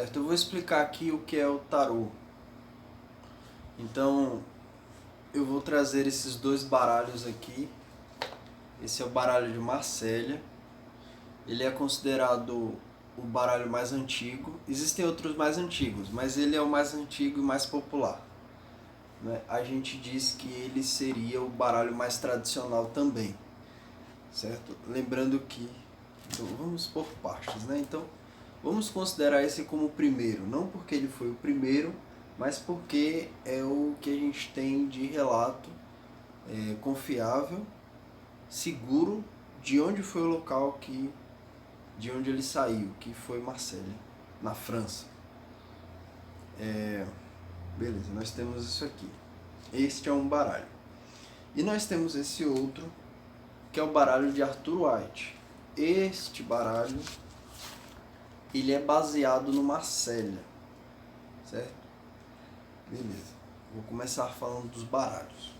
Certo, eu vou explicar aqui o que é o tarô. Então, eu vou trazer esses dois baralhos aqui. Esse é o baralho de Marsella. Ele é considerado o baralho mais antigo. Existem outros mais antigos, mas ele é o mais antigo e mais popular, né? A gente diz que ele seria o baralho mais tradicional também, certo? Lembrando que... Então, vamos por partes, né? Então, vamos considerar esse como o primeiro, não porque ele foi o primeiro, mas porque é o que a gente tem de relato confiável, seguro, de onde foi o local de onde ele saiu, que foi Marselha, na França. Beleza, nós temos isso aqui. Este é um baralho. E nós temos esse outro, que é o baralho de Arthur White. Este baralho, ele é baseado no Marsella, certo? Beleza, vou começar falando dos baralhos.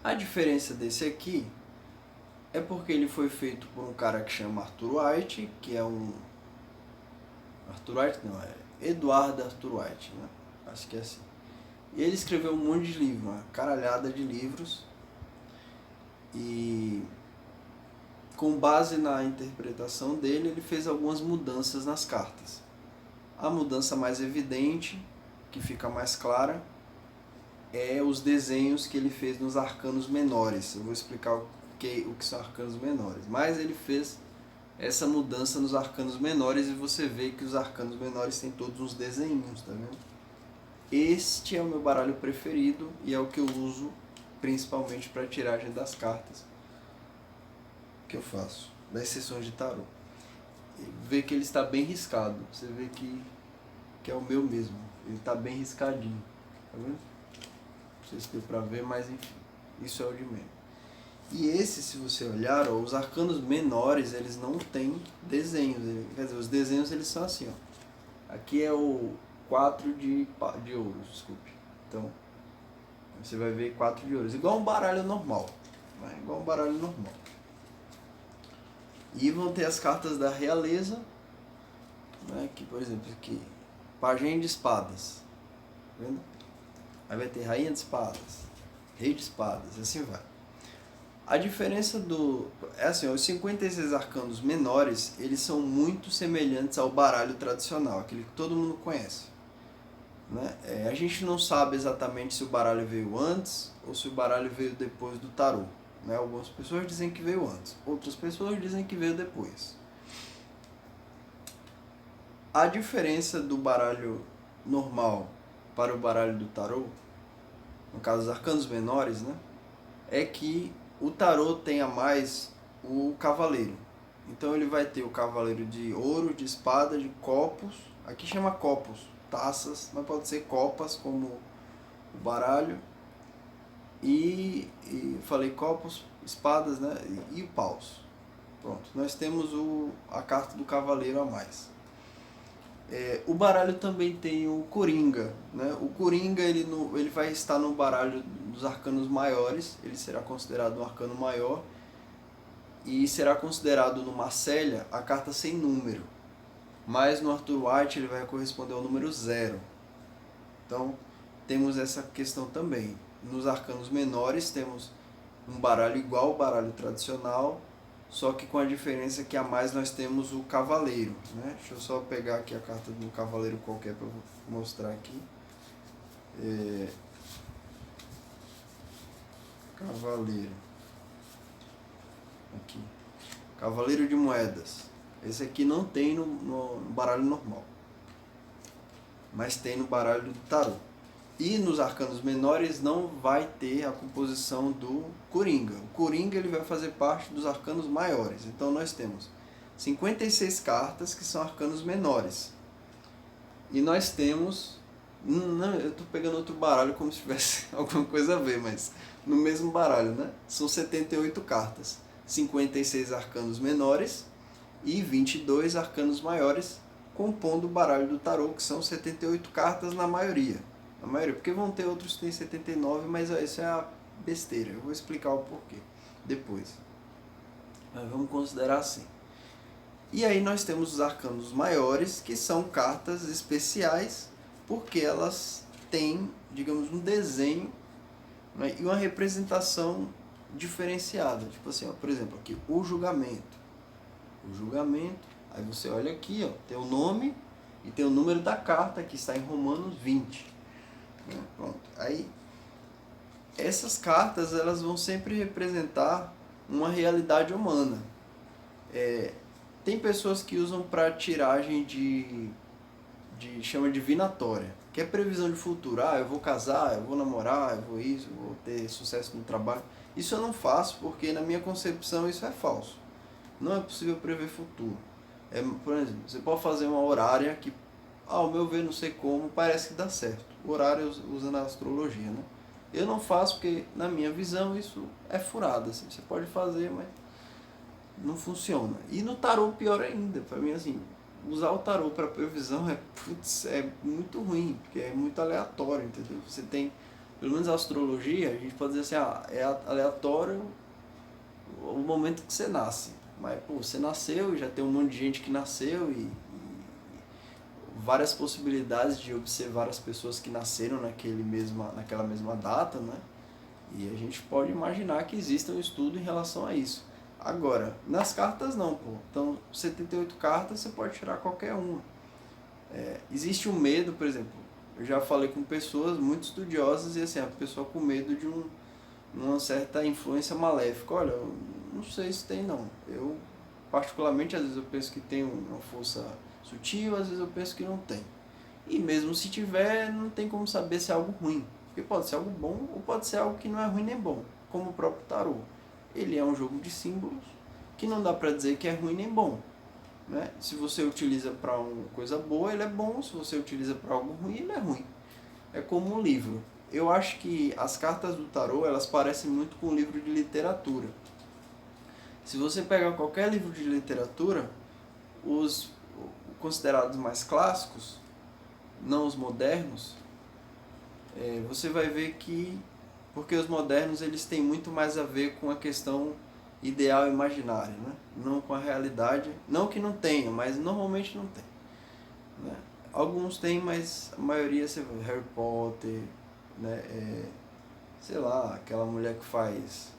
A diferença desse aqui é porque ele foi feito por um cara que chama Arthur White, que é um... Arthur White não, é Edward Arthur White, né? Acho que é assim. E ele escreveu um monte de livros, uma caralhada de livros, e com base na interpretação dele, ele fez algumas mudanças nas cartas. A mudança mais evidente, que fica mais clara, é os desenhos que ele fez nos arcanos menores. Eu vou explicar o que são arcanos menores. Mas ele fez essa mudança nos arcanos menores e você vê que os arcanos menores têm todos uns desenhos, tá vendo? Este é o meu baralho preferido e é o que eu uso principalmente para a tiragem das cartas que eu faço, das sessões de tarô. Vê que ele está bem riscado, você vê que é o meu mesmo, ele está bem riscadinho, tá vendo? Não sei se deu para ver, mas enfim, isso é o de menos. E esse, se você olhar, ó, os arcanos menores, eles não têm desenhos, quer dizer, os desenhos eles são assim, ó. Aqui é o 4 de ouros, desculpe. Então, você vai ver 4 de ouros, igual um baralho normal, né? Igual um baralho normal. E vão ter as cartas da realeza, né? Que, por exemplo, aqui, pajem de espadas, tá vendo? Aí vai ter rainha de espadas, rei de espadas, assim vai. A diferença é assim, os 56 arcanos menores, eles são muito semelhantes ao baralho tradicional, aquele que todo mundo conhece, né? A gente não sabe exatamente se o baralho veio antes ou se o baralho veio depois do tarô, né? Algumas pessoas dizem que veio antes, outras pessoas dizem que veio depois. A diferença do baralho normal para o baralho do tarô, no caso dos arcanos menores, né, é que o tarô tem a mais o cavaleiro. Então ele vai ter o cavaleiro de ouro, de espada, de copos. Aqui chama copos, taças, mas pode ser copas como o baralho. E falei copos, espadas, né? E paus. Pronto, nós temos a carta do cavaleiro a mais. O baralho também tem o Coringa, né? O Coringa ele vai estar no baralho dos arcanos maiores, ele será considerado um arcano maior e será considerado no Marsella a carta sem número, mas no Arthur White ele vai corresponder ao número 0. Então temos essa questão também. Nos arcanos menores temos um baralho igual ao baralho tradicional, só que com a diferença que a mais nós temos o cavaleiro, né? Deixa eu só pegar aqui a carta de um cavaleiro qualquer para mostrar aqui. Cavaleiro. Aqui. Cavaleiro de moedas. Esse aqui não tem no baralho normal, mas tem no baralho do tarô. E nos arcanos menores não vai ter a composição do Coringa. O Coringa ele vai fazer parte dos arcanos maiores. Então nós temos 56 cartas que são arcanos menores. E nós temos... Não, eu estou pegando outro baralho como se tivesse alguma coisa a ver, mas no mesmo baralho, né? São 78 cartas. 56 arcanos menores e 22 arcanos maiores, compondo o baralho do tarô, que são 78 cartas na maioria. A maioria, porque vão ter outros que tem 79, mas isso é a besteira. Eu vou explicar o porquê depois. Mas vamos considerar assim. E aí nós temos os arcanos maiores, que são cartas especiais, porque elas têm, digamos, um desenho, né, e uma representação diferenciada. Tipo assim, ó, por exemplo, aqui, o julgamento. O julgamento, aí você olha aqui, ó, tem o nome e tem o número da carta, que está em Romanos 20. Né? Pronto. Aí, essas cartas, elas vão sempre representar uma realidade humana. Tem pessoas que usam para tiragem chama divinatória, que é previsão de futuro. Ah, eu vou casar, eu vou namorar, eu vou isso, eu vou ter sucesso no trabalho. Isso eu não faço porque na minha concepção isso é falso. Não é possível prever futuro. Por exemplo, você pode fazer uma horária que, ao meu ver, não sei como, parece que dá certo. O horário usando a astrologia, né? Eu não faço porque, na minha visão, isso é furado. Assim. Você pode fazer, mas não funciona. E no tarô, pior ainda. Para mim, assim, usar o tarô para previsão é muito ruim, porque é muito aleatório, entendeu? Você tem, pelo menos a astrologia, a gente pode dizer assim, é aleatório o momento que você nasce. Mas, pô, você nasceu e já tem um monte de gente que nasceu e várias possibilidades de observar as pessoas que nasceram naquela mesma data, né? E a gente pode imaginar que exista um estudo em relação a isso. Agora, nas cartas não, pô. Então, 78 cartas você pode tirar qualquer uma. Existe um medo, por exemplo, eu já falei com pessoas muito estudiosas e assim, a pessoa com medo de uma certa influência maléfica. Olha, eu não sei se tem não. Eu, particularmente, às vezes eu penso que tem uma força sutil, às vezes eu penso que não tem. E mesmo se tiver, não tem como saber se é algo ruim. Porque pode ser algo bom ou pode ser algo que não é ruim nem bom, como o próprio tarô. Ele é um jogo de símbolos que não dá para dizer que é ruim nem bom. Né? Se você utiliza para uma coisa boa, ele é bom. Se você utiliza para algo ruim, ele é ruim. É como um livro. Eu acho que as cartas do tarô, elas parecem muito com um livro de literatura. Se você pegar qualquer livro de literatura, os considerados mais clássicos, não os modernos, você vai ver que, porque os modernos eles têm muito mais a ver com a questão ideal e imaginária, né? Não com a realidade, não que não tenha, mas normalmente não tem. Né? Alguns têm, mas a maioria, você vê, Harry Potter, né? Sei lá, aquela mulher que faz,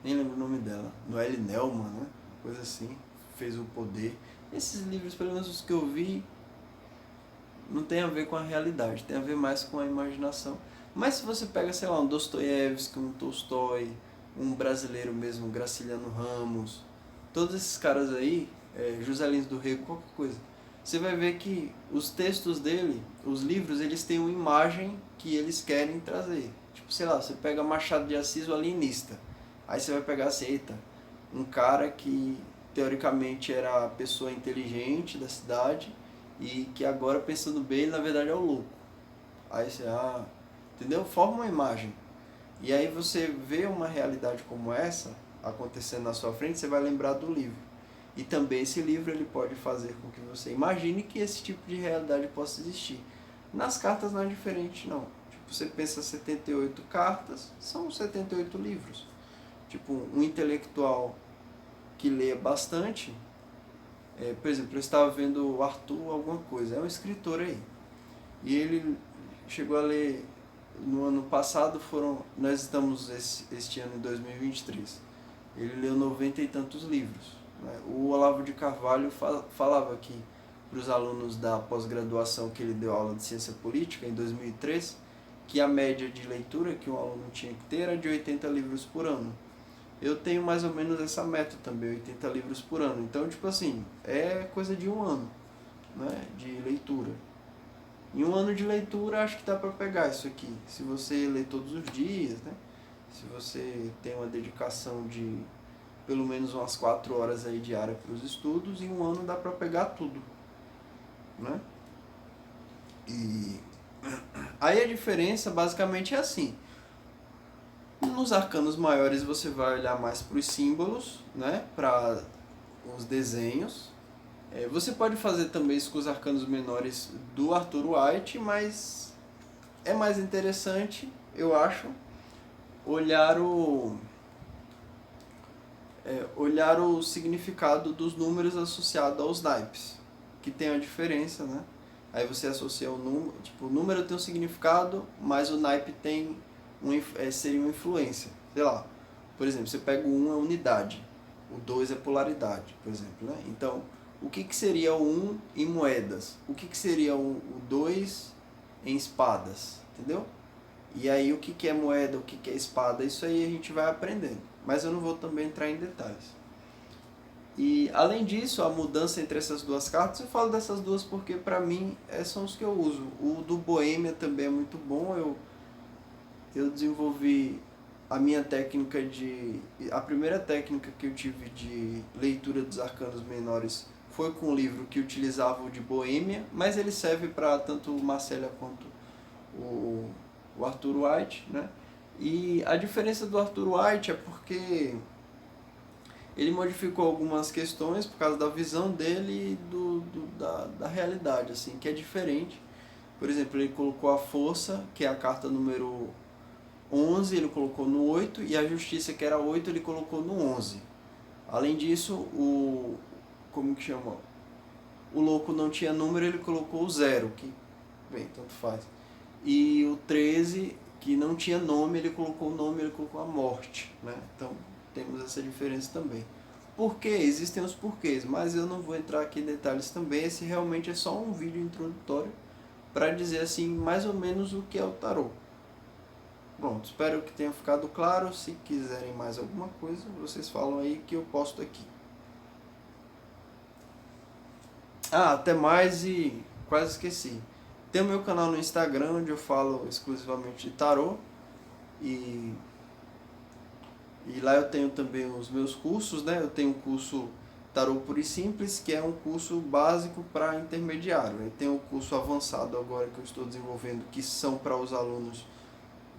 nem lembro o nome dela, Noelle Nelman, né? Coisa assim, fez o poder. Esses livros, pelo menos os que eu vi, não tem a ver com a realidade, tem a ver mais com a imaginação. Mas se você pega, sei lá, um Dostoiévski, um Tolstói, um brasileiro mesmo, Graciliano Ramos, todos esses caras aí, José Lins do Rego, qualquer coisa, você vai ver que os textos dele, os livros, eles têm uma imagem que eles querem trazer. Tipo, sei lá, você pega Machado de Assis, o alienista. Aí você vai pegar assim, eita, um cara que teoricamente era a pessoa inteligente da cidade e que agora, pensando bem, ele na verdade é o louco. Aí você, entendeu? Forma uma imagem. E aí você vê uma realidade como essa acontecendo na sua frente, você vai lembrar do livro. E também esse livro ele pode fazer com que você imagine que esse tipo de realidade possa existir. Nas cartas não é diferente, não. Tipo, você pensa 78 cartas, são 78 livros. Tipo, um intelectual que lê bastante, por exemplo, eu estava vendo o Arthur alguma coisa, é um escritor aí. E ele chegou a ler, no ano passado nós estamos este ano em 2023, ele leu 90 e tantos livros. Né? O Olavo de Carvalho falava que para os alunos da pós-graduação que ele deu aula de ciência política em 2003, que a média de leitura que um aluno tinha que ter era de 80 livros por ano. Eu tenho mais ou menos essa meta também, 80 livros por ano. Então, tipo assim, é coisa de um ano, né, de leitura. Em um ano de leitura, acho que dá para pegar isso aqui. Se você lê todos os dias, né, se você tem uma dedicação de pelo menos umas 4 horas aí diária para os estudos, em um ano dá para pegar tudo, né? E aí a diferença basicamente é assim. Nos arcanos maiores você vai olhar mais para os símbolos, né? Para os desenhos. Você pode fazer também isso com os arcanos menores do Arthur White, mas é mais interessante, eu acho, olhar olhar o significado dos números associados aos naipes, que tem a diferença, né? Aí você associa o número, tipo, o número tem um significado, mas o naipe tem seria uma influência. Sei lá, por exemplo, você pega o 1 é unidade, o 2 é polaridade, por exemplo, né? Então, o que seria o 1 em moedas? O que seria o 2 em espadas? Entendeu? E aí o que é moeda, o que é espada, isso aí a gente vai aprendendo. Mas eu não vou também entrar em detalhes. E além disso, a mudança entre essas duas cartas, eu falo dessas duas porque para mim são os que eu uso. O do Boêmia também é muito bom, eu desenvolvi a minha técnica de... A primeira técnica que eu tive de leitura dos arcanos menores foi com um livro que utilizava o de Boêmia, mas ele serve para tanto o Marcella quanto o Arthur White, né? E a diferença do Arthur White é porque ele modificou algumas questões por causa da visão dele e da realidade, assim, que é diferente. Por exemplo, ele colocou a força, que é a carta número 11, ele colocou no 8, e a justiça, que era 8, ele colocou no 11. Além disso, como que chama? O louco não tinha número, ele colocou o 0, que, bem, tanto faz. E o 13, que não tinha nome, ele colocou o nome, ele colocou a morte, né? Então, temos essa diferença também. Por quê? Existem os porquês, mas eu não vou entrar aqui em detalhes também. Esse realmente é só um vídeo introdutório para dizer assim, mais ou menos o que é o tarô. Pronto, espero que tenha ficado claro. Se quiserem mais alguma coisa, vocês falam aí que eu posto aqui. Até mais e quase esqueci. Tem o meu canal no Instagram, onde eu falo exclusivamente de tarô. E lá eu tenho também os meus cursos, né? Eu tenho um curso Tarô Puro e Simples, que é um curso básico para intermediário. Eu tenho o curso avançado agora que eu estou desenvolvendo, que são para os alunos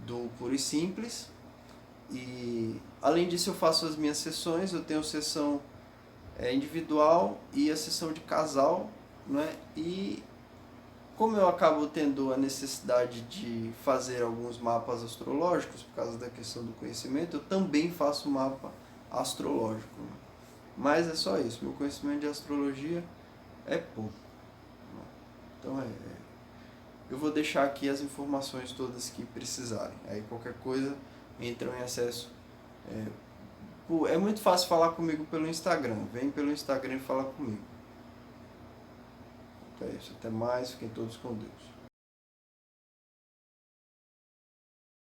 do Puro e Simples. E além disso eu faço as minhas sessões, eu tenho sessão individual e a sessão de casal, né? E como eu acabo tendo a necessidade de fazer alguns mapas astrológicos por causa da questão do conhecimento, eu também faço mapa astrológico, né? Mas é só isso, meu conhecimento de astrologia é pouco, né? Então eu vou deixar aqui as informações todas que precisarem. Aí qualquer coisa entram em acesso. É muito fácil falar comigo pelo Instagram. Vem pelo Instagram e fala comigo. Então é isso. Até mais. Fiquem todos com Deus.